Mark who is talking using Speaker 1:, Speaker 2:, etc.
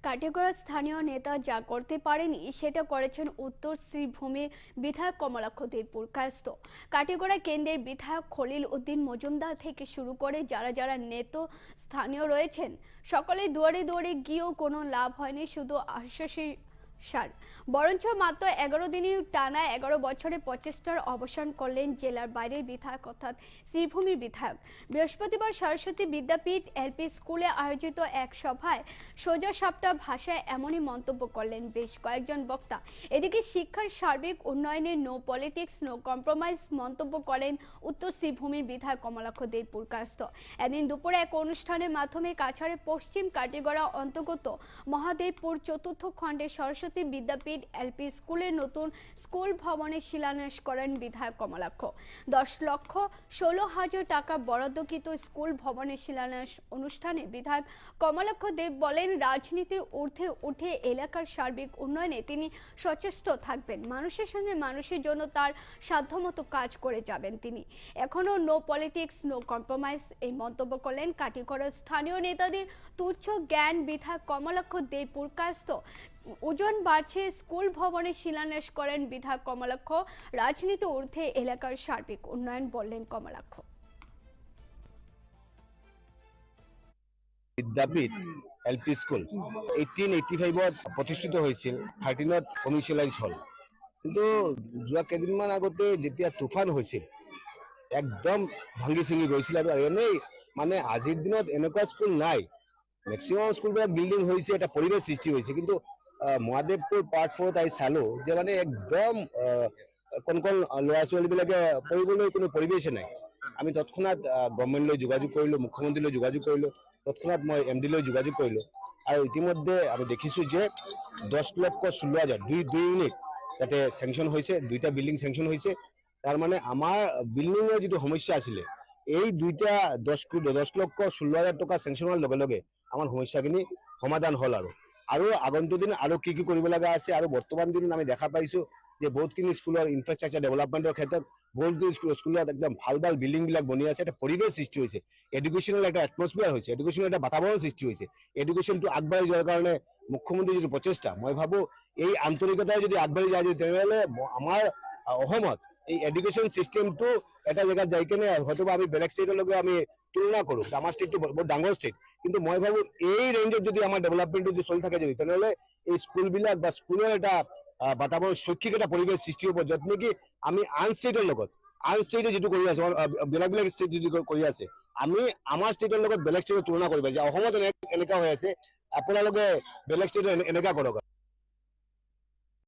Speaker 1: কাটিগড়ার স্থানীয় নেতা যা করতে পারেনি সেটা করেছেন উত্তর শ্রীভূমির বিধায়ক কমলাক্ষ দেবপুর কায়স্থ। কাটিগড়া কেন্দ্রের বিধায়ক খলিল উদ্দিন মজুমদার থেকে শুরু করে যারা যারা নেতা স্থানীয় রয়েছেন সকলে দুয়ারে দুয়ারে গিয়েও কোনো লাভ হয়নি, শুধু আশ্বাসী সার। বরঞ্চ মাত্র 11 দিনই টানা 11 বছরের প্রচেষ্টার অবসান করলেন জেলার বাইরের বিধায়ক অর্থাৎ শ্রীভূমির বিধায়ক। বৃহস্পতিবার সরস্বতী বিদ্যাপীঠ এলপি স্কুলে আয়োজিত এক সভায় সোজা সাপটা ভাষায় এমনই মন্তব্য করলেন বেশ কয়েকজন বক্তা। এদিকে শিক্ষার সার্বিক উন্নয়নে নো পলিটিক্স নো কম্প্রোমাইজ মন্তব্য করেন উত্তর শ্রীভূমির বিধায়ক কমলাক্ষ দেবপুর কায়স্থ। এদিন দুপুরে এক অনুষ্ঠানের মাধ্যমে কাছাড়ের পশ্চিম কাটিগড়া অন্তর্গত মহাদেবপুর চতুর্থ খণ্ডে সরস্বতী বিদ্যাপীঠ এলপি স্কুলের নতুন স্কুল ভবনের শিলান্যাস করেন বিধায়ক কমলাক্ষ। 10,16,000 টাকা বরাদ্দকৃত স্কুল ভবনের শিলান্যাস অনুষ্ঠানে বিধায়ক কমলাক্ষ দেব বলেন, রাজনীতির ঊর্ধ্বে উঠে এলাকার সার্বিক উন্নয়নে তিনি সচেষ্ট থাকবেন। মানুষের সঙ্গে মানুষের জন্য তার সাধ্যমতো কাজ করে যাবেন তিনি। এখনো নো পলিটিক্স নো কম্প্রোমাইজ এই মন্তব্য করলেন কাটিগড়ার স্থানীয় নেতাদের তুচ্ছ জ্ঞান বিধায়ক কমলাক্ষ দেবপুর কায়স্থ। ওজন বাড়ছে স্কুল ভবনের শিলান্যাস করেন বিধায়ক কমলাক্ষ। রাজনীতি ঊর্ধ্বে এলাকার সার্বিক উন্নয়ন বললেন কমলাক্ষ।
Speaker 2: বিদ্যাপীঠ এলপি স্কুল 1885 প্ৰতিষ্ঠিত হৈছিল, 13ত কমাৰ্চিয়েলাইজ হল। কিন্তু যোৱা কেইদিনমান আগতে যেতিয়া তুফান হৈছিল একদম ভাঙি চিঙি গৈছিল আৰু এনেই মানে আজিৰ দিনত এনেকুৱা স্কুল নাই। মেক্সিমাম স্কুলবিলাক বিল্ডিং হৈছে, এটা পৰিৱেশ সৃষ্টি হৈছে। কিন্তু মহাদেৱপুৰ পাৰ্ট 4ত আহি চালো যে মানে একদম কণ কণ ল'ৰা ছোৱালীবিলাকে পঢ়িবলৈ কোনো পৰিৱেশে নাই। আমি তৎক্ষণাত গভৰ্ণমেণ্টলৈ যোগাযোগ কৰিলোঁ, মুখ্যমন্ত্ৰীলৈ যোগাযোগ কৰিলোঁ, তৎক্ষণাত মই MD লৈ যোগাযোগ কৰিলোঁ। আৰু ইতিমধ্যে আমি দেখিছোঁ যে 10,16,000 দুই ইউনিট তাতে চেংচন হৈছে, দুইটা বিল্ডিং চেংচন হৈছে। তাৰ মানে আমাৰ বিল্ডিঙৰ যিটো সমস্যা আছিলে এই দুইটা 10,16,000 টকা চেংচন হোৱাৰ লগে লগে আমাৰ সমস্যাখিনি সমাধান হ'ল। আৰু আগন্তুক দিন আৰু কি কৰিব লগা আছে। আৰু বৰ্তমান দিনত আমি দেখা পাইছোঁ যে বহুতখিনি স্কুলৰ ইনফ্ৰাষ্ট্ৰাকচাৰ ডেভেলপমেণ্টৰ ক্ষেত্ৰত বহুতখিনি স্কুলত একদম ভাল ভাল বিল্ডিংবিলাক বনি আছে, এটা পৰিৱেশ সৃষ্টি হৈছে, এডুকেশ্যনেল এটা এটমছফিয়াৰ হৈছে, এডুকেশ্যনেল এটা বাতাবৰণ সৃষ্টি হৈছে। এডুকেশ্যনটো আগবাঢ়ি যোৱাৰ কাৰণে মুখ্যমন্ত্ৰীৰ যিটো প্ৰচেষ্টা, মই ভাবোঁ এই আন্তৰিকতাই যদি আগবাঢ়ি যায় তেনেহ'লে আমাৰ অসমত এই এডুকেশ্যন চিষ্টেমটো এটা জেগাত যাই কেনে হয়তো আমি বেলেগ ষ্টেটলৈকে আমি তুলনা কৰোঁ। আমাৰ ষ্টেটটো বহুত ডাঙৰ ষ্টেট, কিন্তু মই ভাবোঁ এই ৰেঞ্জত যদি আমাৰ ডেভেলপমেণ্টটো যদি চলি থাকে যদি তেনেহ'লে এই স্কুলবিলাক বা স্কুলৰ এটা বাতাবৰণ শৈক্ষিক এটা পৰিৱেশ সৃষ্টি হ'ব, য'ত নেকি আমি আন ষ্টেটৰ লগত, আন ষ্টেটে যিটো কৰি আছে, বেলেগ বেলেগ ষ্টেট যিটো কৰি আছে, আমি আমাৰ ষ্টেটৰ লগত বেলেগ ষ্টেটৰ তুলনা কৰিব যে অসমত এনেকুৱা হৈ আছে, আপোনালোকে বেলেগ ষ্টেটত এনেকুৱা কৰক।